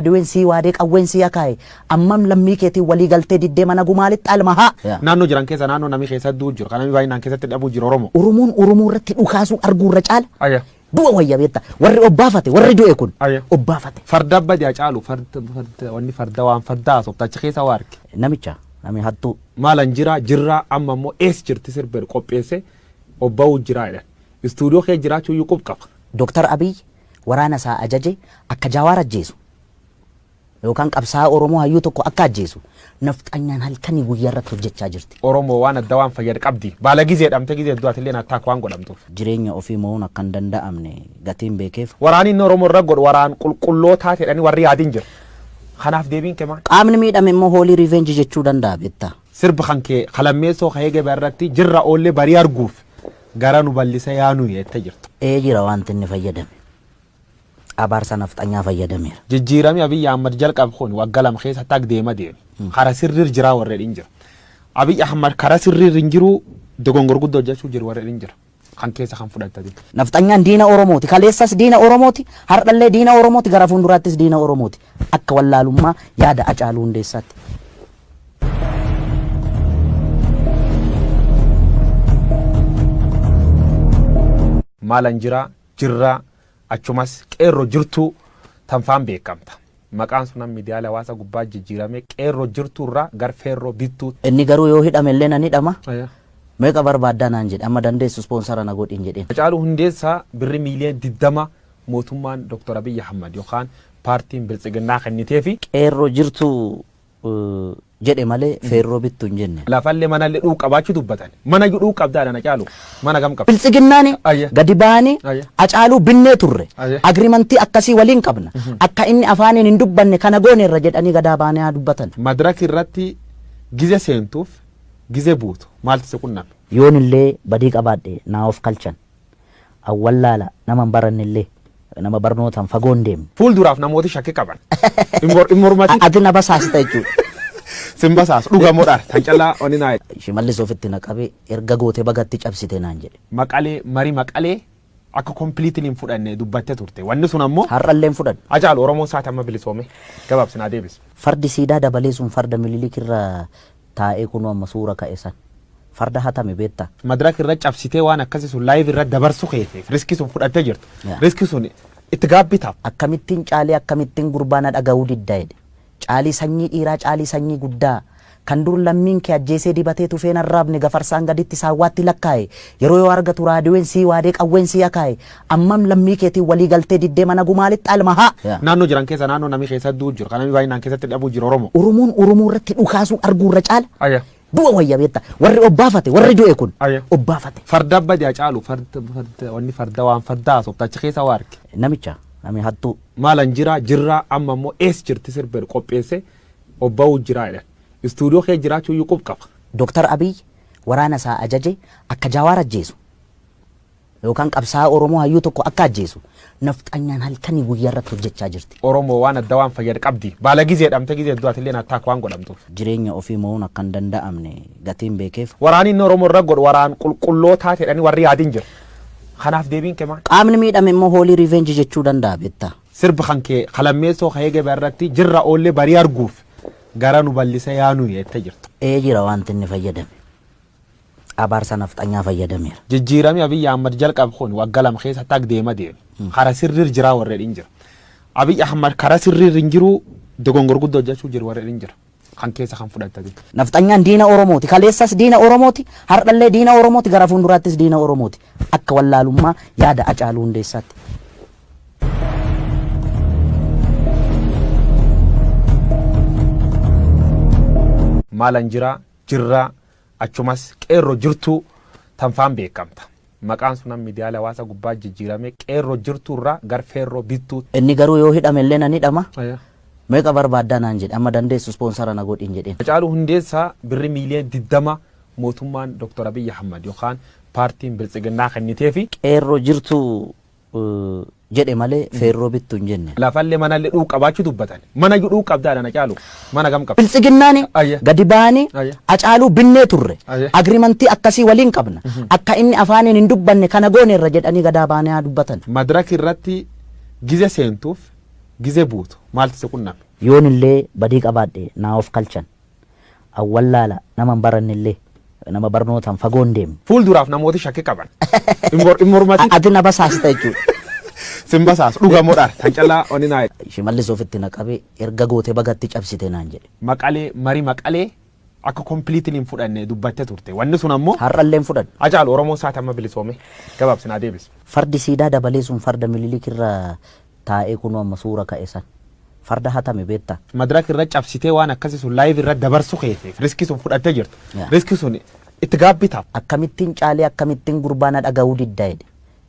Adeemsi waadee qawweensi yaakaa'e ammam lammii keetii walii galtee diddee mana gumaalitti almahaa. Naannoo jiran keessa naannoo namni keessa du'u jiru. Kan namni baay'inaan keessatti dhabuu jiru Oromoo. Oromoo irratti dhukaasuu arguurra caala. Du'a wayya beekta. Warri obbaafate warri du'e kun obbaafate. Farda badii caalu wanni farda waan fardaa sooftachi keessa waa arge. Namicha nami hattuu. Maalan jirraa amma immoo ees jirti sirbeer qopheesse obba'uu jiraa jedhan. Istuudiyoo kee jiraachuu iyyuu qubqaba. Dooktar Abiy waraana isaa ajaje akka Jawaar ajjeesu. Yookaan qabsaa Oromoo hayyuu tokko akka ajjeesu nafxanyaan halkanii guyyaa irratti hojjechaa jirti. Oromoo waan adda waan fayyadu qabdi. Baala gizee dhamte gizee du'aatillee nattaak waan godhamtuuf. Jireenya ofii mo'uun akka hin danda'amne gatiin beekeef. Waraanni inni Oromoo irra godhu waraan qulqullootaa jedhanii warri yaadiin jira. Kanaaf deebiin kee maal? Qaamni miidhame immoo hoolii riveenji jechuu danda'a beektaa. Sirba kan kee qalammeessoo ka'ee gabaa irratti jirra oollee barii arguuf gara nu bal'isa yaanuu jettee jirtu. Jira wanti inni fayyadame. Abaarsa nafxanyaa fayyadameera. Jijjiiramni Abiy Ahmad jalqabe kun waggaa lama keessa taak deema deeme. Kara sirriir jira warreen jira. Abiy Ahmad kara sirriir hin jiru dogongor guddoo hojjechuu jiru warreen jira. Kan keessa kan fudhatanii. Nafxanyaan diina Oromooti. Kaleessas diina Oromooti. Hardhallee diina Oromooti. Gara fuulduraattis diina Oromooti. Akka wallaalummaa yaada Hacaaluu Hundeessaatti. Maalan jirraa achumas qeerroo jirtuu tanfaan beekamta. Maqaan sun miidiyaalee hawaasaa gubbaa jijjiirame qeerroo jirtuurraa gar feerroo bittuu. Inni garuu yoo hidhame illee nan hidhama. Meeqa barbaaddaa naan jedhe amma dandeessu ispoonsara na godhin jedheen. Hacaaluu Hundeessaa birri miiliyoona 20 mootummaan Dr. Abiy Ahmad yookaan paartiin biltsiginnaa kennitee fi qeerroo jirtuu jedhe malee feerroo bittuu hin jenne. Lafallee manallee dhuu qabaachuu dubbatan. Mana dhuu qabdaadhaan Hacaaluu mana gam qaba. Biltsiginnaani gadi baanii Hacaaluu binnee turre. Agriimantii akkasii waliin qabna. Akka inni afaaniin hin dubbanne kana goone irra jedhanii gadaa baanii haa dubbatan. Madaraka irratti gize seentuuf gize buutu maaltu si qunname? Yoon illee badii qabaadhe naa of kalchan. Awwallaala nama hin baranne illee nama barnootaan fagoon deemne. Fuulduraaf namooti shakkii qaban. Immormati. Ati na basaasita jechuudha. Simbasaas dhugamoodhaan tan callaa oni naa Shimallis ofitti na qabee erga goote bagatti cabsite naan jedhe. Marii maqalee akka kompiliitiin hin fudhanne dubbattee turte. Wanni sun ammoo har'allee hin fudhanne. Hacaaluu Oromoo isaati amma bilisoome gabaabsinaa deebisu. Fardi siidaa dabalee sun farda Minilik irra taa'ee kunuu amma suura ka'e san. Farda hatame beektaa. Madaraka irra cabsitee waan akkasii sun laayiv irra dabarsu keeteef riskii sun fudhattee jirtu. Riskii sun itti gaabbitaaf. Akkamittiin caalee akkamittiin gurbaana dhaga'uu diddaa jedhe. Caalii sanyii dhiiraa caalii sanyii guddaa kan dur lammiin kee ajjeesee dibatee tufeen arraabne gafarsaan gaditti saawwaatti lakkaa'e yeroo yoo argatu raadiyoonsi waadee qawweensi yaakaa'e ammam lammii keetii walii galtee diddee mana gumaalitti almahaa. Naannoo jiran keessa naannoo namni keessa du'u jiru. Kan namni baay'inaan keessatti dhabuu jiru Oromoo. Oromoo irratti dhukaasuu arguurra caala. Du'a wayya beekta. Warri obbaafate warri du'e kun obbaafate. Farda badii caalu wanni farda waan fardaa sooftachi keessa waa arge. Namicha nami hattuu. Maalan jirraa amma immoo ees jirti sirbeer qopheesse obba'uu jiraa jedhan. Istuudiyoo kee jiraachuu iyyuu qubqaba. Dooktar Abiy waraana isaa ajaje akka Jawaar ajjeesu. Yookaan qabsaa Oromoo hayyuu tokko akka ajjeesu nafxanyaan halkanii guyyaa irratti hojjechaa jirti. Oromoo waan adda waan fayyadu qabdi. Baala gizee dhamte gizee du'aatillee nattaak waan godhamtuuf. Jireenya ofii mo'uun akka hin danda'amne gatiin beekeef. Waraanni inni Oromoo irra godhu waraan qulqullootaa jedhanii warri yaadiin jira. Kanaaf deebiin kee maal? Qaamni miidhame immoo hoolii riveenji jechuu danda'a beektaa. Sirba kan kee qalammeessoo ka'ee gabaa irratti jirra oollee barii arguuf gara nu bal'isa yaanuu jettee jirtu. Jira wanti inni fayyadame. Abaarsa nafxanyaa fayyadameera. Jijjiiramni Abiy Ahmad jalqabe kun waggaa lama keessa taak deema deeme. Kara sirriir jira warreen jira. Abiy Ahmad kara sirriir hin jiru dogongor guddoo hojjechuu jiru warreen jira. Kan keessa kan fudhatanii. Nafxanyaan diina Oromooti. Kaleessas diina Oromooti. Hardhallee diina Oromooti. Gara fuulduraattis diina Oromooti. Akka wallaalummaa yaada Hacaaluu Hundeessaatti. Maalan jirraa achumas qeerroo jirtuu tanfaan beekamta. Maqaan sun miidiyaalee hawaasaa gubbaa jijjiirame qeerroo jirtuurraa gar feerroo bittuu. Inni garuu yoo hidhame illee nan hidhama. Meeqa barbaaddaa naan jedhe amma dandeessu ispoonsara na godhin jedheen. Hacaaluu Hundeessaa birri miiliyoona 20 mootummaan Dr. Abiy Ahmad yookaan paartiin biltsiginnaa kennitee fi qeerroo jirtuu jedhe malee feerroo bittuu hin jenne. Lafallee manallee dhuu qabaachuu dubbatan. Mana dhuu qabdaadhaan Hacaaluu mana gam qaba. Biltsiginnaani gadi baanii Hacaaluu binnee turre. Agriimantii akkasii waliin qabna. Akka inni afaaniin hin dubbanne kana goone irra jedhanii gadaa baanii haa dubbatan. Madaraka irratti gize seentuuf ጊዜ buutu maaltu si qunname? yoonillee badii qabaadhe naa of kalchan awwallaala nama hin barannillee nama barnootaan fagoo hin deemne. Fuulduraaf namooti shakkii qaban. Mormati. Ati na basaasta jechuudha. Sin basaasu dhugamuudhaan tan callaa oni naa jedhe. Shimallis ofitti na qabee erga gootee bagatti cabsite naan jedhe. Maqalee marii maqalee akka kompiliitiin hin fudhanne dubbattee turte. Wanni sun ammoo har'allee hin fudhanne. Hacaaluu Oromoo isaati amma bilisoome gabaabsinaa deebis. Fardi siidaa dabalee sun farda mililikirra taa'ee kunoo amma suura ka'e san. Farda hatame beektaa. Madirak irra cabsitee waan akkasii sun laayiv irra dabarsu keeteef riskii sun fudhattee jirtu. Riskii sun itti gaabbitaaf. Akkamittiin caalee akkamittiin gurbaana dhaga'uu diddaa jedhe.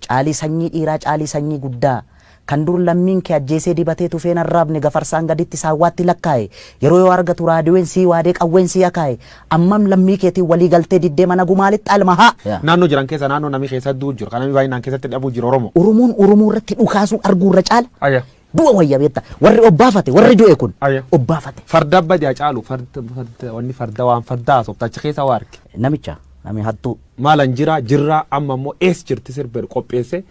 Caalii sanyii dhiiraa caalii sanyii guddaa kan dur lammiin kee ajjeesee dibatee tufeen arraabne gafarsaan gaditti saawwaatti lakkaa'e yeroo yoo argatu raadiyoon sii waadee qawween sii akaa'e ammam lammii keetiin walii galtee diddee mana gumaalitti almahaa. Naannoo jiran keessa naannoo namni keessa du'u jiru kan namni baay'inaan keessatti dhabuu jiru Oromoo. Oromoo irratti dhukaasuu arguurra caala. Du'a wayya beektaa warri obbaafate warri du'e kun obbaafate. Farda badaa caalu wanni farda waan fardaa sooftachi keessa waa arge. Namicha nami hattuu. Maalan jirraa amma immoo ees jirti sirbeer qopheesse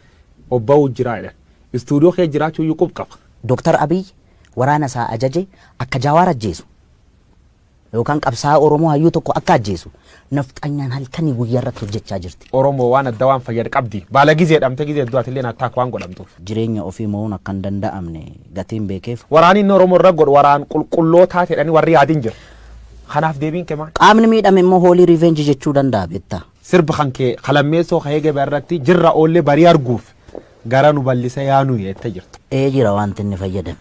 obba'uu jiraa jedhan. Istuudiyoo kee jiraachuu iyyuu qaba. Dooktar Abiy waraana isaa ajaje akka Jawaar ajjeesu yookaan qabsaa'aa Oromoo hayyuu tokko akka ajjeesu nafxanyaan halkanii guyyaa irratti hojjechaa jirti. Oromoo waan adda waan fayyadu qabdi. Baala gizee dhamte gizee du'aatillee nattaak waan godhamtuuf. Jireenya ofii mo'uun akka hin danda'amne gatiin beekeef. Waraanni inni Oromoo irra godhu waraan qulqullootaa jedhanii warri yaadiin jira. Kanaaf deebiin kee maal? Qaamni miidhame immoo hoolii riveenji jechuu danda'a beektaa. Sirba kan kee qalammeessoo ka'ee gabaa irratti jirra oollee barii arguuf gara nu bal'isa yaanuu jettee jirtu. Jira wanti inni fayyadame.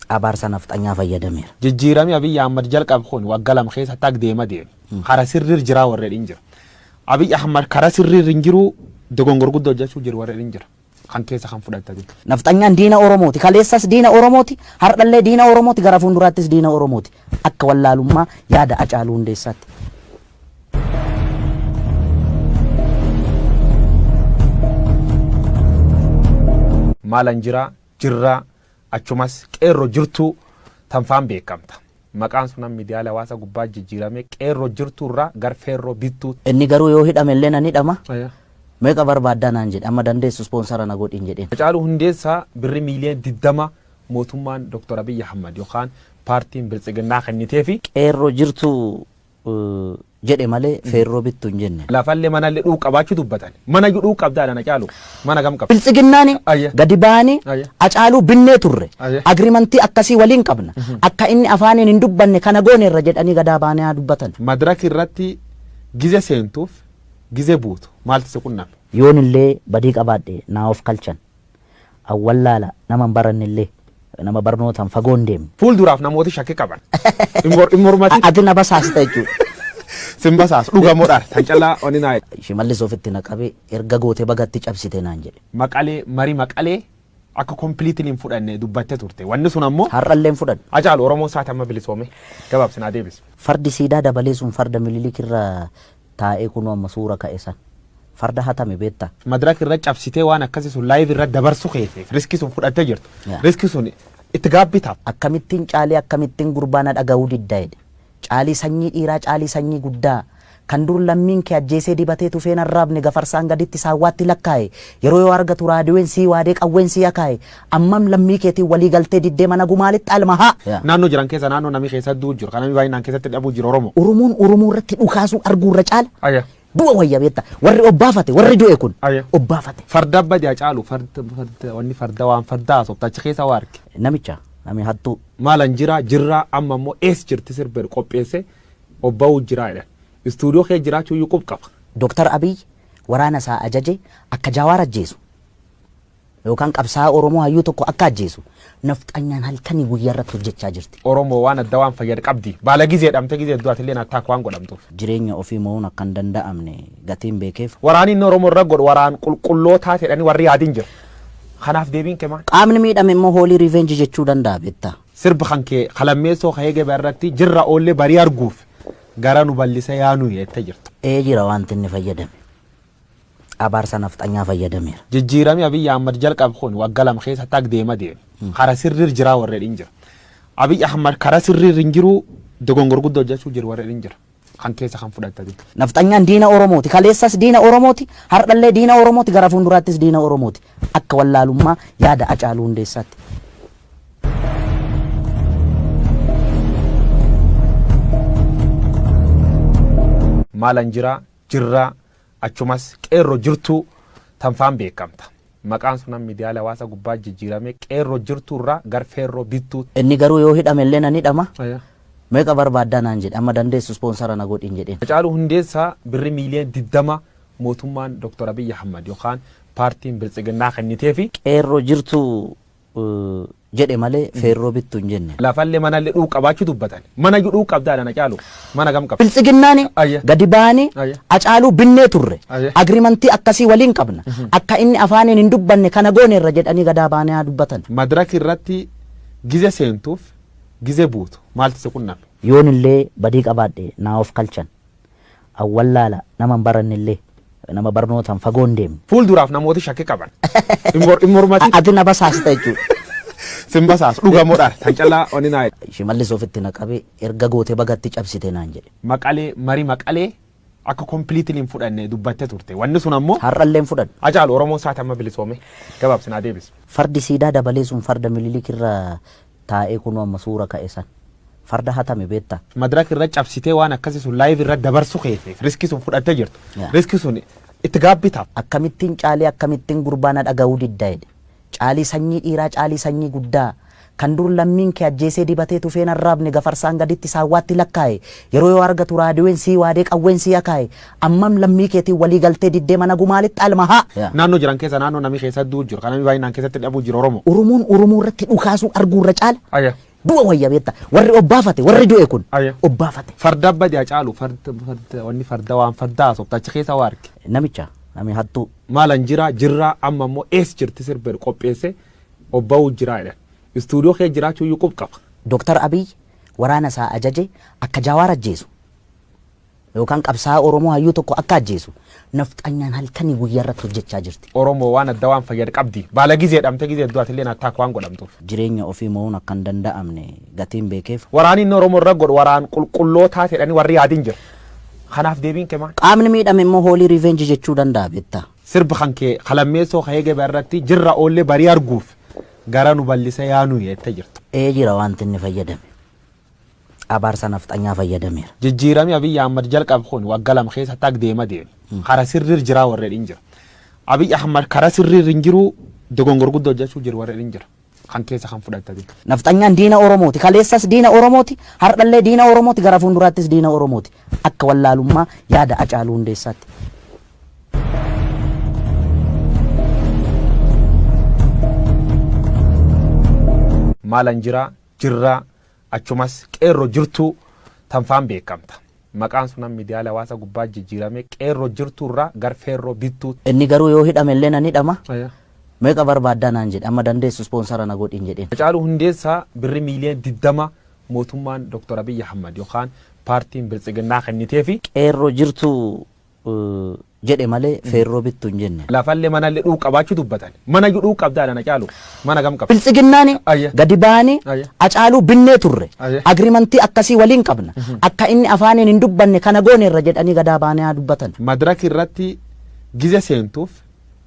Abaarsa nafxanyaa fayyadameera. Jijjiiramni Abiy Ahmad jalqabe kun waggaa lama keessa taak deema deeme. Kara sirriir jiraa warreen jira. Abiy Ahmad kara sirriir hin jiru dogongor guddoo hojjechuu jiru warreen jira. Kan keessa kan fudhatanii. Nafxanyaan diina Oromooti. Kaleessas diina Oromooti. Har'allee diina Oromooti. Gara fuulduraattis diina Oromooti. Akka wallaalummaa yaada Hacaaluu Hundeessaatti. Maalan jirraa achumas qeerroo jirtuu tanfaan beekamta. Maqaan sun miidiyaalee hawaasaa gubbaa jijjiirame qeerroo jirtuurraa gar feerroo bittuu. Inni garuu yoo hidhame illee nan hidhama. Meeqa barbaaddaa naan jedhe amma dandeessu ispoonsara na godhin jedheen. Hacaaluu Hundeessaa birri miiliyoona 20 mootummaan Dr. Abiy Ahmad yookaan paartiin biltsiginnaa kennitee fi qeerroo jirtuu jedhe malee feerroo bittu hin jenne. Lafallee manallee dhuu qabaachuu dubbatan. Mana dhuu qabdaadhaan Hacaaluu mana gam qaba. Biltsiginnaani gadi baanii Hacaaluu binnee turre. Agriimantii akkasii waliin qabna. Akka inni afaaniin hin dubbanne kana goone irra jedhanii gadaa baanii haa dubbatan. Madirak irratti gize seentuuf gize buutu maaltu si qunname? Yoonillee badii qabaadhe naa of kalchan awwallaala nama hin barannillee nama barnootaan fagoo hin deemne. Fuulduraaf namooti shakkii qaban. Mormati. Ati na basaasta jechuudha. Sin basaasu dhugamuudhaan tan callaa oni naa jedhe. Shimallis ofitti na qabee erga gootee bagatti cabsite naan jedhe. Maqalee marii maqalee akka kompiliitiin hin fudhanne dubbattee turte. Wanni sun ammoo har'allee hin fudhanne. Hacaaluu Oromoo isaati amma bilisoome gabaabsinaa deebis. Fardi siidaa dabalee sun farda mililikirra taa'ee kunoo amma suura ka'e san. Farda hatame beektaa. Madirak irra cabsitee waan akkasii sun laayiv irra dabarsu keeteef riskii sun fudhattee jirtu. Riskii sun itti gaabbitaaf. Akkamittiin caalee akkamittiin gurbaana dhaga'uu diddaa jedhe. Caalii sanyii dhiiraa caalii sanyii guddaa kan dur lammiin kee ajjeesee dibatee tufeen arraabne gafarsaan gaditti saawwaatti lakkaa'e yeroo yoo argatu raadiyoon sii waadee qawween sii akaa'e ammam lammii keetiin walii galtee diddee mana gumaalitti almahaa. Naannoo jiran keessa naannoo namni keessa du'u jiru kan namni baay'inaan keessatti dhabuu jiru Oromoo. Oromoo irratti dhukaasuu arguurra caala. Du'a wayya beektaa warri obbaafate warri du'e kun obbaafate. Farda badaa caalu wanni farda waan fardaa sooftachi keessa waa arge. Namicha nami hattuu. Maalan jirraa amma immoo ees jirti sirbeer qopheesse obba'uu jiraa jedhan. Istuudiyoo kee jiraachuu iyyuu qaba. Dooktar Abiy waraana isaa ajaje akka Jawaar ajjeesu yookaan qabsaa'aa Oromoo hayyuu tokko akka ajjeesu nafxanyaan halkanii guyyaa irratti hojjechaa jirti. Oromoo waan adda waan fayyadu qabdi. Baala gizee dhamte gizee du'aatillee nattaak waan godhamtuuf. Jireenya ofii mo'uun akka hin danda'amne gatiin beekeef. Waraanni inni Oromoo irra godhu waraan qulqullootaa jedhanii warri yaadiin jira. Kanaaf deebiin kee maal? Qaamni miidhame immoo hoolii riveenji jechuu danda'a beektaa. Sirba kan kee qalammeessoo ka'ee gabaa irratti jirra oollee barii arguuf gara nu bal'isa yaanuu jettee jirtu. Jira wanti inni fayyadame. Abaarsa nafxanyaa fayyadameera. Jijjiiramni Abiy Ahmad jalqabe kun waggaa lama keessa taak deema deeme. Kara sirriir jiraa warreen jira. Abiy Ahmad kara sirriir hin jiru dogongor guddoo hojjechuu jiru warreen jira. Kan keessa kan fudhatanii. Nafxanyaan diina Oromooti. Kaleessas diina Oromooti. Har'allee diina Oromooti. Gara fuulduraattis diina Oromooti. Akka wallaalummaa yaada Hacaaluu Hundeessaatti. maalan jira jirraa achumas qeerroo jirtuu tanfaan beekamta. Maqaan sun miidiyaalee hawaasaa gubbaa jijjiirame qeerroo jirtuurraa gar feerroo bittuu. Inni garuu yoo hidhame illee nan hidhama. Meeqa barbaaddaa naan jedhe amma dandeessu spoonsara na godhin jedheen. Hacaaluu Hundeessaa birri miiliyoona 20 mootummaan Dr. Abiy Ahmad yookaan paartiin biltsiginnaa kennitee fi qeerroo jirtuu jedhe malee feerroo bittuu hin jenne. Lafallee manallee dhuu qabaachuu dubbatan. Mana dhuu qabdaadhaan Hacaaluu mana gam qaba. Biltsiginnaani gadi baanii Hacaaluu binnee turre. Agriimantii akkasii waliin qabna. Akka inni afaaniin hin dubbanne kana goone irra jedhanii gadaa baanii haa dubbatan. Madiraka irratti gize seentuuf gize buutu maaltu si qunname? Yoon illee badii qabaadhe naa of kalchan. Awwallaala nama hin baranne illee nama barnootaan fagoon deemne. Fuulduraaf namooti shakkii qaban. Mormati. Ati na basaasta jechuudha. Sin basaas dhugamuudhaan tan callaa oni naa jedhe. Shimallis ofitti na qabee erga gootee bagatti cabsite naan jedhe. Maqalee marii maqalee akka kompiliitiin hin fudhanne dubbattee turte. Wanni sun ammoo har'allee hin fudhanne. Hacaaluu Oromoo isaati amma bilisoome gabaabsinaa deebis. Fardi siidaa dabalee sun farda mililik irra taa'ee kun amma suura ka'e san. Farda hatame beektaa. Madiraka irra cabsitee waan akkasii sun laayiv irra dabarsu keesse riskii sun fudhattee jirtu. Riskii sun itti gaabbitaaf. Akkamittiin caalee akkamittiin gurbaana dhaga'uu diddaa jedhe. Caalii sanyii dhiiraa caalii sanyii guddaa kan dur lammiin kee ajjeesee dibatee tufeen arraabne gafarsaan gaditti saawwaatti lakkaa'e yeroo yoo argatu raadiyoon sii waadee qawween sii akaa'e ammam lammii keetiin walii galtee diddee mana gumaalitti almahaa. Naannoo jiran keessa naannoo namni keessa du'u jiru kan namni baay'inaan keessatti dhabuu jiru Oromoo. Oromoo irratti dhukaasuu arguurra caala. Du'a wayya beekta warri obbaafate warri du'e kun obbaafate. Farda badii Hacaaluu wanni farda waan fardaa sooftachi keessa waa arge. Namicha nami hattuu. Maalan jirraa amma immoo ees jirti sirbeer qopheesse obba'uu jiraa jedhan. Istuudiyoo kee jiraachuu iyyuu qub qaba. Dr. Abiy waraana isaa ajaje akka Jawaar ajjeesu yookaan qabsaa'aa Oromoo hayyuu tokko akka ajjeesu nafxanyaan halkanii guyyaa irratti hojjechaa jirti. Oromoo waan adda waan fayyadu qabdi. Baala gizee dhamte gizee du'aatillee nattaak waan godhamtuuf. Jireenya ofii mo'uun akka hin danda'amne gatiin beekeef. Waraanni inni Oromoo irra godhu waraan qulqullootaa jedhanii warri yaadiin jira. Kanaaf deebiin kee maal? Qaamni miidhame immoo hoolii riveenji jechuu danda'a beektaa. Sirba kan kee kalammeessoo ka'ee gabaa irratti jirra oollee barii arguuf gara nu bal'isa yaanu jettee jirtu. Jira wanti inni fayyadame. Abaarsa nafxanyaa fayyadameera. Jijjiirame Abiy Ahmad jalqabe kun waggaa lama keessa taak deema deeme. Kara sirriir jiraa warreen jira. Abiy Ahmad kara sirriir hin jiru dogongor guddoo hojjechuu jiru warreen jira. Kan keessa kan fudhattate. Nafxanyaan diina Oromooti. Kaleessas diina Oromooti. Har'allee diina Oromooti. Gara fuulduraattis diina Oromooti. Akka wallaalummaa yaada Hacaaluu Hundeessaatti. Maalan jirraa achumas qeerroo jirtuu tanfaan beekamta. Maqaan sun miidiyaalee hawaasaa gubbaa jijjiirame qeerroo jirtuurraa gar feerroo bittuu. Inni garuu yoo hidhame illee nan hidhama. Meeqa barbaaddaa naan jedhe amma dandeessu spoonsara na godhin jedheen. Hacaaluu Hundeessaa birri miiliyoona 20 mootummaan Dr. Abiy Ahmad yookaan paartiin biltsiginnaa kennitee fi qeerroo jirtuu jedhe malee feerroo bittuu hin jenne. Lafallee manallee dhuu qabaachuu dubbatan. Mana dhuu qabdaadhaan Hacaaluu mana gam qaba. Biltsiginnaani gadi baanii Hacaaluu binnee turre. Agriimantii akkasii waliin qabna. Akka inni afaaniin hin dubbanne kana goone irra jedhanii gadaa baanii haa dubbatan. Madiraka irratti gize seentuuf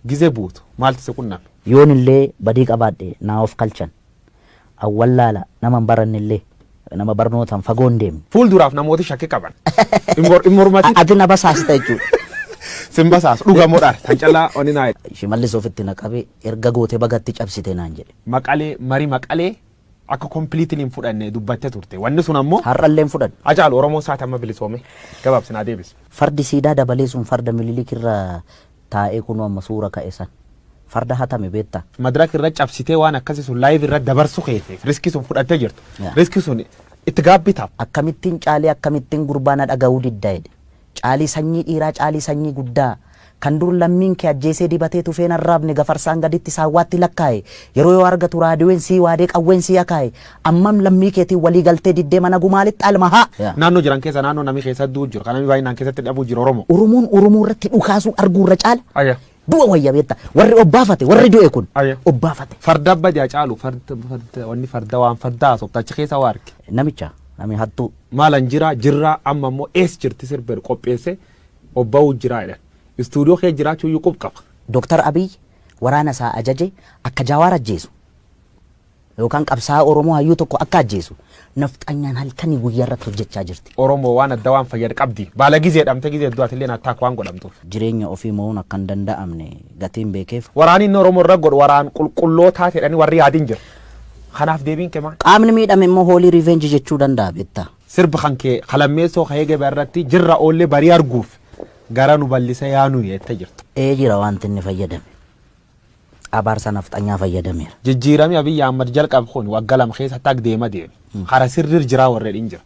gize buutu maaltu si qunname? Yoon illee badii qabaadhe naa of kalchan. Awwallaala nama hin baranne illee nama barnootaan fagoon deemne. Fuulduraaf namooti shakkii qaban. Mormati. Ati na basaasta jechuudha. Sin basaas dhugamuudhaan tan callaa oni naa jedhe. Shimallis ofitti na qabee erga gootee bagatti cabsite naan jedhe. Maqalee marii maqalee akka kompiliitiin hin fudhanne dubbattee turte. Wanni sun ammoo har'allee hin fudhanne. Hacaaluu Oromoo isaati amma bilisoome gabaabsinaa deebis. Fardi siidaa dabalee sun farda mililik irra taa'ee kun amma suura ka'e san. Farda hatame beektaa. Madiraka irra cabsitee waan akkasii sun laayiv irra dabarsu keesse riskii sun fudhattee jirtu. Riskii sun itti gaabbitaaf. Akkamittiin caalee akkamittiin gurbaana dhaga'uu diddaa jedhe. Caalii sanyii dhiiraa caalii sanyii guddaa kan dur lammiin kee ajjeesee dibatee tufeen arraabne gafarsaan gaditti saawwaatti lakkaa'e yeroo yoo argatu raadiyoon sii waadee qawween sii akaa'e ammam lammii keetiin walii galtee diddee mana gumaalitti almahaa. Naannoo jiran keessa naannoo namni keessa du'u jiru kan namni baay'inaan keessatti dhabuu jiru Oromoo. Oromoo irratti dhukaasuu arguurra caala. Du'a wayya beekta warri obbaafate warri du'e kun obbaafate. Farda badii Hacaaluu wanni farda waan fardaa sooftachi keessa waa arge. Namicha nami hattuu. Maalan jirraa amma immoo ees jirti sirbeer qopheesse obba'uu jiraa jedhan. Istuudiyoo kee jiraachuu iyyuu qub qaba. Dr. Abiy waraana isaa ajaje akka Jawaar ajjeesu yookaan qabsaa Oromoo hayyuu tokko akka ajjeesu nafxanyaan halkanii guyyaa irratti hojjechaa jirti. Oromoo waan adda waan fayyad qabdi. Baala gizee dhamte gizee du'atillee attaak waan godhamtuuf. Jireenya ofii mo'uun akka hin danda'amne gatiin beekeef. Waraanni inni Oromoo irra godhu waraan qulqullootaa ta'edhani warri yaadiin jira. Kanaaf deebiin kee maal? Qaamni miidhame immoo hoolii riveenji jechuu danda'a beektaa. Sirba kan kee qalammeessoo ka'ee gabaa irratti jirra oollee barii arguuf gara nu bal'isa yaanu jettee jirtu. Jira wanti inni fayyadame. Abaarsa nafxanyaa fayyadameera. Jijjiiramni Abiyyi Ahmad jalqabe kun waggaa lama keessa taak deema deeme. Kara sirriir jira warreen jira.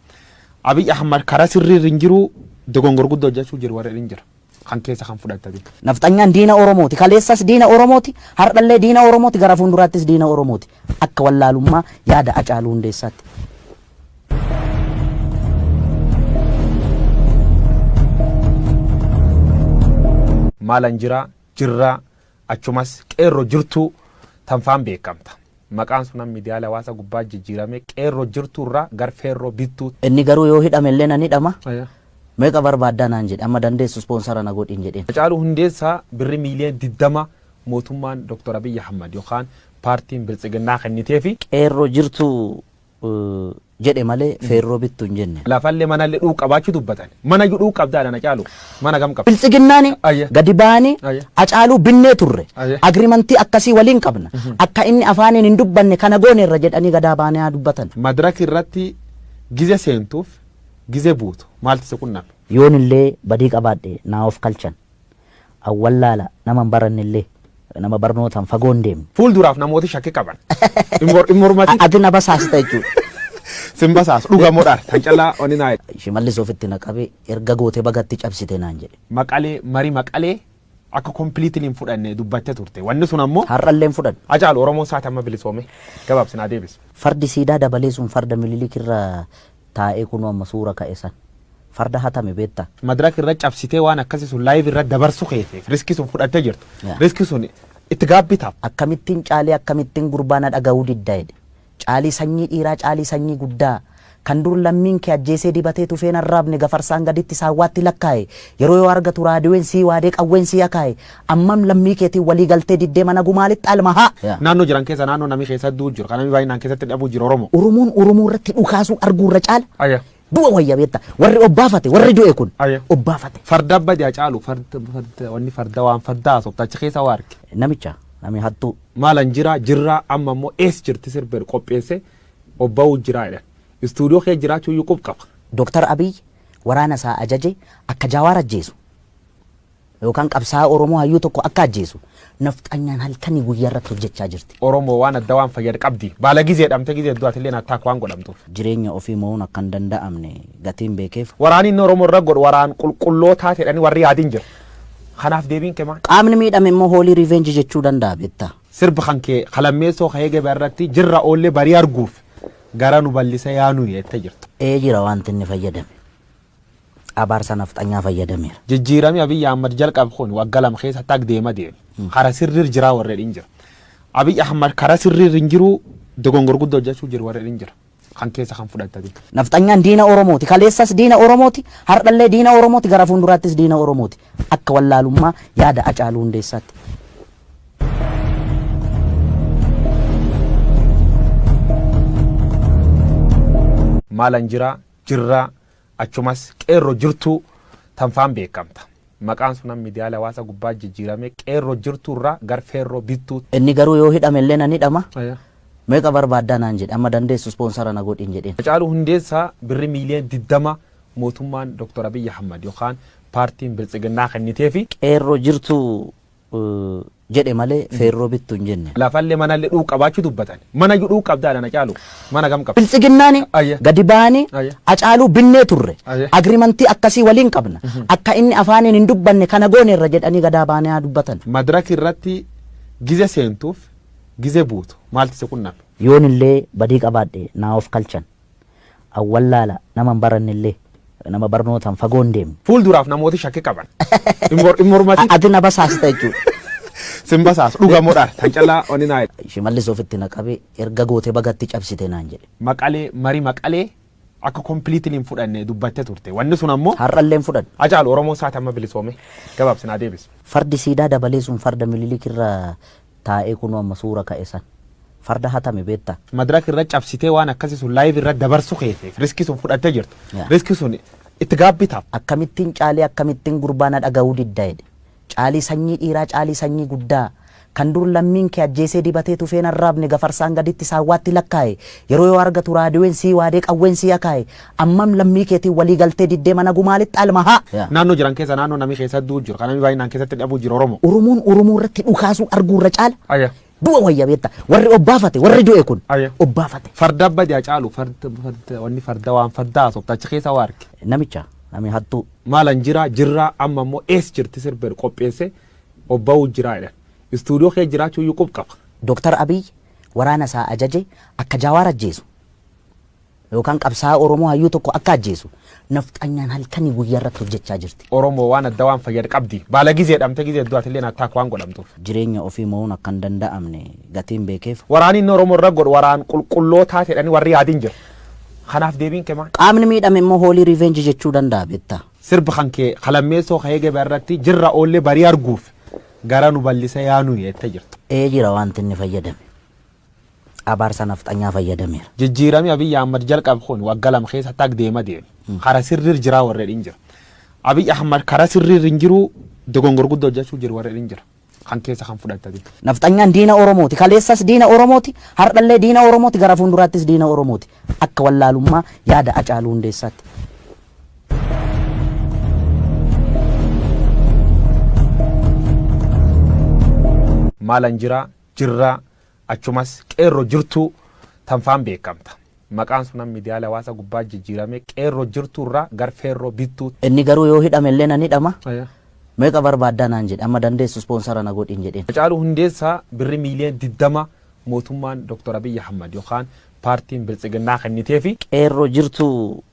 Abiyyi Ahmad kara sirriir hin jiru dogongor guddoo hojjechuu jiru warreen jira. Kan keessa kan fudhatame. Nafxanyaan diina Oromooti. Kaleessas diina Oromooti. Hardhallee diina Oromooti. Gara fuulduraattis diina Oromooti. Akka wallaalummaa yaada Hacaaluu Hundeessaatti. Maalan jirraa achumas qeerroo jirtuu tanfaan beekamta. Maqaan sunan miidiyaalee hawaasa gubbaa jijjiirame qeerroo jirtuurraa gar feerroo bittuu. Inni garuu yoo hidhame illee nan hidhama. Meeqa barbaaddaa naan jedhe amma dandeessu spoonsara na godhin jedheen. Hacaaluu Hundeessaa birri miiliyoona 20 mootummaan Dr. Abiyyi Ahmad yookaan paartiin biltsiginnaa kennitee fi qeerroo jirtuu jedhe malee feerroo bittuu hin jenne. Lafallee manallee dhuu qabaachuu dubbatan. Mana dhuu qabdaadhaan Hacaaluu mana gam qaba. Biltsiginnaani gadi baanii Hacaaluu binnee turre. Agriimantii akkasii waliin qabna. Akka inni afaaniin hin dubbanne kana goone irra jedhanii gadaa baanii haa dubbatan. Madiraka irratti gize seentuuf gize buutu maaltu si qunname? Yoon illee badii qabaadhe naa of kalchan. Awwallaala nama hin baranne illee nama barnootaan fagoon deemne. Fuulduraaf namooti shakkii qaban. Mormati. Ati na basaasta jechuudha. Simbasaas dhugamoodhaan kan callaa oni naa jedhe. Shimallis ofitti naqabee erga gootee bagatti cabsite naan jedhe. Maqalee marii maqalee akka kompiliitiin hin fudhanne dubbattee turte. Wanni sun ammoo har'allee hin fudhanne. Hacaaluu Oromoo isaati amma bilisoome gabaabsinaa deebisu. Fardi siidaa dabalee sun farda Minilik irra taa'ee kunoo amma suura ka'e san. Farda hatame beektaa. Madiraka irra cabsitee waan akkasii sun laayiv irra dabarsu keeteef riskii sun fudhattee jirtu. Riskii sun itti gaabbitaaf. Akkamittiin caalee akkamittiin gurbaana dhaga'uu diddaa jedhe. Caalii sanyii dhiiraa caalii sanyii guddaa kan dur lammiin kee ajjeesee dibatee tufeen arraabne gafarsaan gaditti saawwaatti lakkaa'e yeroo yoo argatu raadiyoon sii waadee qawween sii akaa'e ammam lammii keetiin walii galtee diddee mana gumaalitti almahaa. Naannoo jiran keessa naannoo namni keessa du'u jiru kan namni baay'inaan keessatti dhabuu jiru Oromoo. Oromoo irratti dhukaasuu arguurra caala. Du'a wayya beekta warri obbaafate warri du'e kun obbaafate. Farda abbaa Hacaaluu wanni farda waan fardaa sooftachi keessa waa arge. Nami hattuu. Maalan jirraa amma immoo ees jirti sirbeer qopheesse obba'uu jiraa jedhan. Istuudiyoo kee jiraachuu iyyuu qaba. Dr. Abiyyi waraana isaa ajaje akka Jawaar ajjeesu yookaan qabsaa Oromoo hayyuu tokko akka ajjeesu nafxanyaan halkanii guyyaa irratti hojjechaa jirti. Oromoo waan adda waan fayyad qabdi. Baala gizee dhamte gizee du'atillee attaak waan godhamtuuf. Jireenya ofii mo'uun akka hin danda'amne gatiin beekeef. Waraanni inni Oromoo irra godhu waraan qulqullootaa ta'edhani warri yaadiin jira. Kanaaf deebiin kee maal? Qaamni miidhame immoo hoolii riveenji jechuu danda'a beektaa. Sirba kan kee qalammeessoo ka'ee gabaa irratti jirra oollee barii arguuf gara nu bal'isa yaanu jettee jirtu. Jira wanti inni fayyadame. Abaarsa nafxanyaa fayyadameera. Jijjiiramni Abiyyi Ahmad jalqabe kun waggaa lama keessa taak deema deeme. Kara sirriir jira warreen jira. Abiyyi Ahmad kara sirriir hin jiru dogongor guddoo hojjechuu jiru warreen jira. Kan keessa kan fudhatame. Nafxanyaan diina Oromooti. Kaleessas diina Oromooti. Hardhallee diina Oromooti. Gara fuulduraattis diina Oromooti. Akka wallaalummaa yaada Hacaaluu Hundeessaatti. Maalan jirraa achumas qeerroo jirtuu tanfaan beekamta. Maqaan sunan miidiyaalee hawaasa gubbaa jijjiirame qeerroo jirtuurraa gar feerroo bittuu. Inni garuu yoo hidhame illee nan hidhama. Meeqa barbaaddaa naan jedhe amma dandeessu spoonsara na godhin jedheen. Hacaaluu Hundeessaa birri miiliyoona 20 mootummaan Dr. Abiyyi Ahmad yookaan paartiin biltsiginnaa kennitee fi qeerroo jirtuu jedhe malee feerroo bittuu hin jenne. Lafallee manallee dhuu qabaachuu dubbatan. Mana dhuu qabdaadhaan Hacaaluu mana gam qaba. Biltsiginnaani gadi baanii Hacaaluu binnee turre. Agriimantii akkasii waliin qabna. Akka inni afaaniin hin dubbanne kana goone irra jedhanii gadaa baanii haa dubbatan. Madiraka irratti gize seentuuf gize buutu maaltu si qunname? Yoon illee badii qabaadhe naa of kalchan. Awwallaala nama hin baranne illee nama barnootaan fagoon deemne. Fuulduraaf namooti shakkii qaban. Mormati. Ati na basaasta jechuudha. Simbasaas dhugamoodhaan kan callaa oni naa jedhe. Shimallis ofitti naqabee erga gootee bagatti cabsite naan jedhe. Maqalee marii maqalee akka kompiliitiin hin fudhanne dubbattee turte. Wanni sun ammoo har'allee hin fudhanne. Hacaaluu Oromoo isaati amma bilisoome gabaabsinaa deebisu. Fardi siidaa dabalee sun farda Minilik irra taa'ee kunoo amma suura ka'e san. farda hatame beektaa. Madirak irra cabsitee waan akkasii sun laayiv irra dabarsu keeteef riskii sun fudhattee jirtu. Riskii sun itti gaabbitaaf. Akkamittiin caalee akkamittiin gurbaana dhaga'uu diddaa'edha. Caalii sanyii dhiiraa caalii sanyii guddaa kan dur lammiin kee ajjeesee dibatee tufeen arraabne gafarsaan gaditti saawwaatti lakkaa'e yeroo yoo argatu raadiyoon sii waadee qawween sii akaa'e ammam lammii keetiin walii galtee diddee mana gumaalitti almahaa. Naannoo jiran keessa naannoo namni keessa du'u jiru kan namni baay'inaan keessatti dhabuu jiru Oromoo. Oromoo irratti dhukaasuu arguurra caala. Du'a wayya beektaa warri obbaafate warri du'e kun obbaafate. Farda badaa caalu wanni farda waan fardaa sooftachi keessa waa arge. Nami hattuu. Maalan jirraa amma immoo ees jirti sirbeer qopheesse obba'uu jiraa jedhan. Istuudiyoo kee jiraachuu iyyuu qaba. Dooktar Abiy waraana isaa ajaje akka Jawaar ajjeesu yookaan qabsaa'aa Oromoo hayyuu tokko akka ajjeesu nafxanyaan halkanii guyyaa irratti hojjechaa jirti. Oromoo waan adda waan fayyadu qabdi. Baala gizee dhamte gizee du'aatillee nattaak waan godhamtuuf. Jireenya ofii mo'uun akka hin danda'amne gatiin beekeef. Waraanni inni Oromoo irra godhu waraan qulqullootaa jedhanii warri yaadiin jiru. Kanaaf deebiin kee maal? Qaamni miidhame immoo hoolii riveenji jechuu danda'a beektaa. Sirba kan kee qalammeessoo ka'ee gabaa irratti jirra oollee barii arguuf gara nu bal'isa yaanu jettee jirtu. Jira wanti inni fayyadame. Abaarsa nafxanyaa fayyadameera. Jijjiiramni Abiy Ahmad jalqabe kun waggaa lama keessa taak deema deeme. Kara sirriir jiraa warreen hin jira. Abiy Ahmad kara sirriir hin jiru dogongor guddoo hojjechuu jiru warreen hin jira. Kan keessa kan fudhatanii. Nafxanyaan diina Oromooti. Kaleessas diina Oromooti. Hardhallee diina Oromooti. Gara fuulduraattis diina Oromooti. Akka wallaalummaa yaada Hacaaluu Hundeessaatti. Maalan jirraa achumas qeerroo jirtuu tanfaan beekamta. Maqaan sun miidiyaalee hawaasaa gubbaa jijjiirame qeerroo jirtuurraa gar feerroo bittuu. Inni garuu yoo hidhame illee nan hidhama. Meeqa barbaaddaa naan jedhe amma dandeessu spoonsara na godhin jedheen. Hacaaluu Hundeessaa birri miiliyoona 20 mootummaan Dr. Abiy Ahmad yookaan paartiin biltsiginnaa kennitee fi qeerroo jirtuu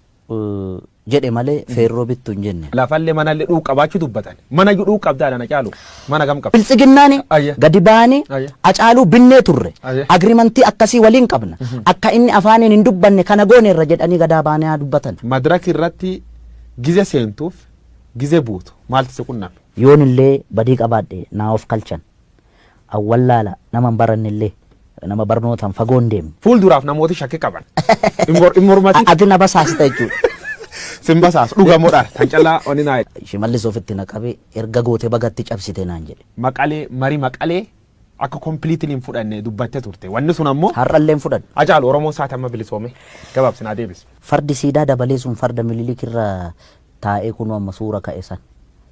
jedhe malee feerroo bittu hin jenne. Lafallee manallee dhuu qabaachuu dubbatan. Mana dhuu qabdaadhaan Hacaaluu mana gam qaba. Biltsiginnaani gadi baanii Hacaaluu binnee turre. Agriimantii akkasii waliin qabna. Akka inni afaaniin hin dubbanne kana goone irra jedhanii gadaa baanii haa dubbatan. Madirak irratti gize seentuuf gize buutu maaltu si qunname? Yoon illee badii qabaadhe naa of kalchan. Awwallaala nama hin baranne illee nama barnootaan fagoon deemne. Fuulduraaf namooti shakkii qaban. Mormati. Ati na basaasita jechuudha. Simbasaas dhugamuudhaan kan callaa oni naa jedhe. Shimallis ofitti na qabee erga goote bagatti cabsite naan jedhe. Marii maqalee akka kompiliitiin hin fudhanne dubbattee turte. Wanni sun ammoo har'allee hin fudhanne. Hacaaluu Oromoo isaati amma bilisoome gabaabsinaa deebise. Fardi siidaa dabalee sun farda Minilik irra taa'ee kun amma suura ka'e san.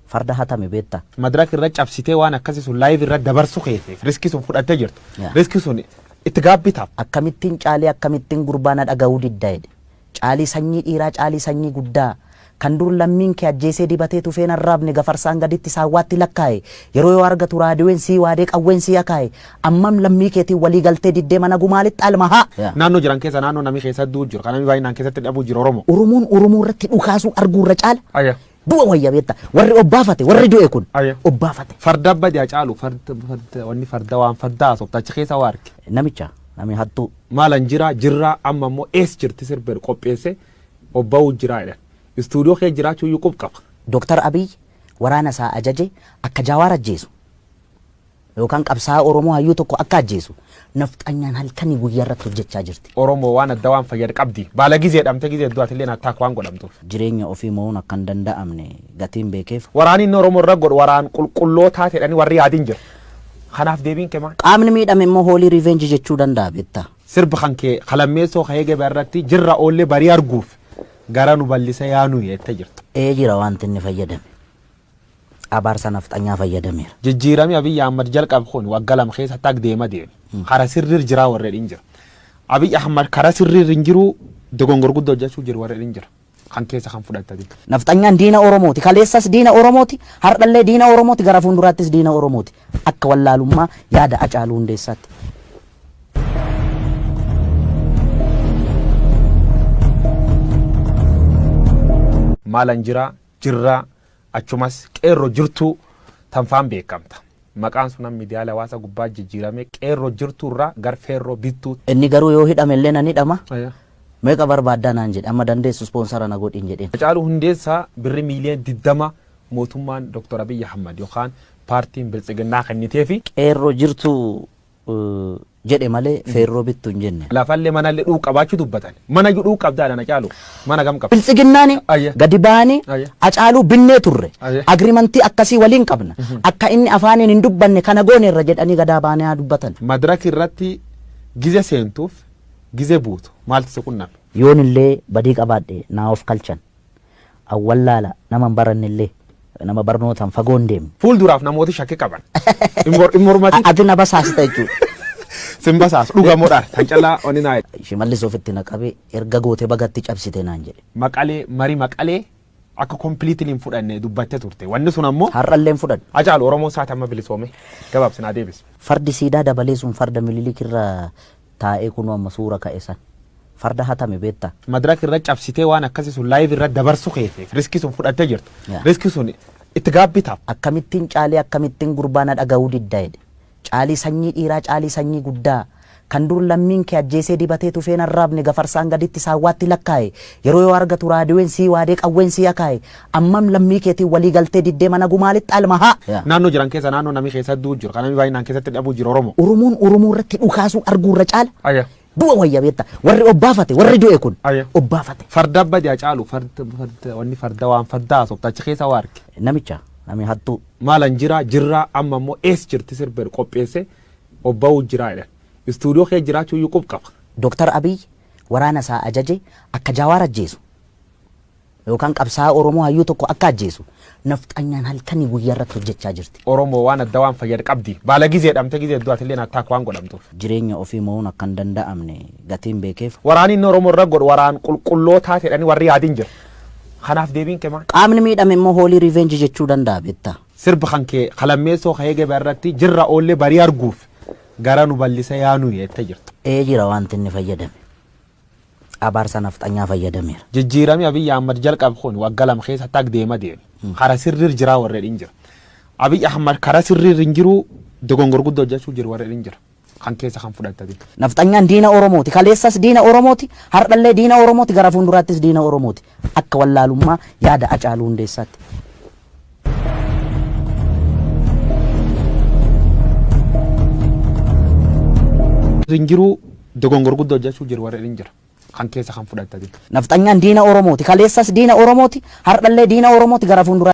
Farda hatame beektaa. Madirak irra cabsitee waan akkasii sun laayiv irra dabarsu keeteef riskii sun fudhattee jirtu. Riskii sun itti gaabbitaaf. Akkamittiin caalee akkamittiin gurbaana dhaga'uu diddaa'edha. Caalii sanyii dhiiraa caalii sanyii guddaa kan dur lammiin kee ajjeesee dibatee tufeen arraabne gafarsaan gaditti saawwaatti lakkaa'e yeroo yoo argatu raadiyoon sii waadee qawween sii akaa'e ammam lammii keetiin walii galtee diddee mana gumaalitti almahaa. Naannoo jiran keessa naannoo namni keessa du'u jiru kan namni baay'inaan keessatti dhabuu jiru Oromoo. Oromoo irratti dhukaasuu arguurra caala. Du'a wayya beektaa warri obbaafate warri du'e kun obbaafate. Farda badaa caalu wanni farda waan fardaa sooftachi keessa waa arge. Nami hattuu. Maalan jirraa amma immoo ees jirti sirbeer qopheesse obba'uu jiraa jedhan. Istuudiyoo kee jiraachuu iyyuu qaba. Dooktar Abiy waraana isaa ajaje akka Jawaar ajjeesu yookaan qabsaa'aa Oromoo hayyuu tokko akka ajjeesu nafxanyaan halkanii guyyaa irratti hojjechaa jirti. Oromoo waan adda waan fayyadu qabdi. Baala gizee dhamte gizee du'aatillee nattaak waan godhamtuuf. Jireenya ofii mo'uun akka hin danda'amne gatiin beekeef. Waraanni inni Oromoo irra godhu waraan qulqullootaa jedhanii warri yaadiin jiru. Kanaaf deebiin kee maal? Qaamni miidhame immoo hoolii riveenji jechuu danda'a beektaa. Sirba kan kee qalammeessoo ka'ee gabaa irratti jirra oollee barii arguuf gara nu bal'isa yaanu jettee jirtu. Jira wanti inni fayyadame. Abaarsa nafxanyaa fayyadameera. Jijjiiramni Abiy Ahmad jalqabe kun waggaa lama keessa taak deema deeme. Kara sirriir jiraa warreen hin jira. Abiy Ahmad kara sirriir hin jiru dogongor guddoo hojjechuu jiru warreen hin jira. Kan keessa kan fudhatanii. Nafxanyaan diina Oromooti. Kaleessas diina Oromooti. Hardhallee diina Oromooti. Gara fuulduraattis diina Oromooti. Akka wallaalummaa yaada Hacaaluu Hundeessaatti. Maalan jirraa achumas qeerroo jirtuu tanfaan beekamta. Maqaan sun miidiyaalee hawaasaa gubbaa jijjiirame qeerroo jirtuurraa gar feerroo bittuu. Inni garuu yoo hidhame illee nan hidhama. Meeqa barbaaddaa naan jedhe amma dandeessu spoonsara na godhin jedheen. Hacaaluu Hundeessaa birri miiliyoona 20 mootummaan Dr. Abiy Ahmad yookaan paartiin biltsiginnaa kennitee fi qeerroo jirtuu jedhe malee feerroo bittu hin jenne. Lafallee manallee dhuu qabaachuu dubbatan. Mana dhuu qabdaadha na caalu. Mana gam qaba. Biltsiginnaani Ayya. gadi baanii Ayya. Hacaaluu binnee turre. Ayya. Agriimantii akkasii waliin qabna. Akka inni afaaniin hin dubbanne kana goone irra jedhanii gadaa baanii haa dubbatan. Madiraka irratti gize seentuuf gize buutu maaltu si qunname? Yoon illee badii qabaadhe naa of kalchan. Awwallaala nama hin baranne illee nama barnootaan fagoo hin deemne. Fuulduraaf namooti shakkii qaban. Mormati Ati na basaasta jechuudha. simbasaas dhugamuudhaan tan callaa oni naa Shimallis ofitti naqabee erga goote bagatti cabsite naan jedhe. maqalee marii maqalee akka kompiliitiin hin fudhanne dubbattee turte. Wanni sun ammoo Har'allee hin fudhadhu. Hacaaluu Oromoo isaati amma bilisoome gabaabsinaa deebis. Fardi siidaa dabalee sun farda mililik irra taa'ee kunoo amma suura ka'e san. Farda hatame beektaa. Madiraka irra cabsitee waan akkasii sun laayiv irra dabarsu keeteef riskii sun fudhattee jirtu. Yaa. Riskii sun itti gaabbitaaf. Akkamittiin caalee akkamittiin gurbaana dhaga'uu diddaa jedhe. Caalii sanyii dhiiraa caalii sanyii guddaa kan dur lammiin kee ajjeesee dibatee tufeen arraabne gafarsaan gaditti saawwaatti lakkaa'e yeroo yoo argatu raadiyoon sii waadee qawween sii akaa'e ammam lammii keetiin walii galtee diddee mana gumaalitti almahaa. Naannoo jiran keessa naannoo namni keessa du'u jiru. Kan namni baay'inaan keessatti dhabuu jiru Oromoo. Oromoo irratti dhukaasuu arguurra caala. Ayya. Du'a wayya beekta warri obbaafate warri du'e kun Ayya. obbaafate. Farda badii Hacaaluu wanni farda waan fardaa sobtachi keessa waa arge. Namicha nami hattuu Maalan jirraa amma immoo ees jirti sirbeer qopheesse obba'uu jiraa jedhan. Istuudiyoo kee jiraachuu iyyuu qaba. Dooktar Abiy waraana isaa ajaje akka Jawaar ajjeesu yookaan qabsaa'aa Oromoo hayyuu tokko akka ajjeesu nafxanyaan halkanii guyyaa irratti hojjechaa jirti. Oromoo waan adda waan fayyadu qabdi. Baala gizee dhamte gizee du'atillee attaak waan godhamtuuf. Jireenya ofii mo'uun akka hin danda'amne gatiin beekeef. Waraanni inni Oromoo irra godhu waraan qulqullootaa jedhanii warri yaadiin jira. Kanaaf deebiin kee maal? Qaamni miidhame immoo hoolii riveenji jechuu danda'a beektaa. Sirba kan kee qalammeessoo ka'ee gabaa irratti jirra oollee barii arguuf gara nu bal'isa yaanu jettee jirtu. Jira wanti inni fayyadame. Abaarsa nafxanyaa fayyadameera. Jijjiirame Abiy Ahmad jalqabe kun waggaa lama keessa taak deema deeme. Kara sirriir jiraa warreen jira. Abiy Ahmad kara sirriir hin jiru dogongor guddoo hojjechuu jiru warreen jira. Kan keessa kan fudhattate. Nafxanyaan diina Oromooti. Kaleessas diina Oromooti. Har'allee diina Oromooti. Gara fuulduraattis diina Oromooti. Akka wallaalummaa yaada Hacaaluu Hundeessaatti. Hin jiru dogongor guddoo hojjechuu jiru warreen jira. Kan keessa kan fudhattate. Nafxanyaan diina Oromooti. Kaleessas diina Oromooti. Har'allee diina Oromooti. Gara fuulduraattis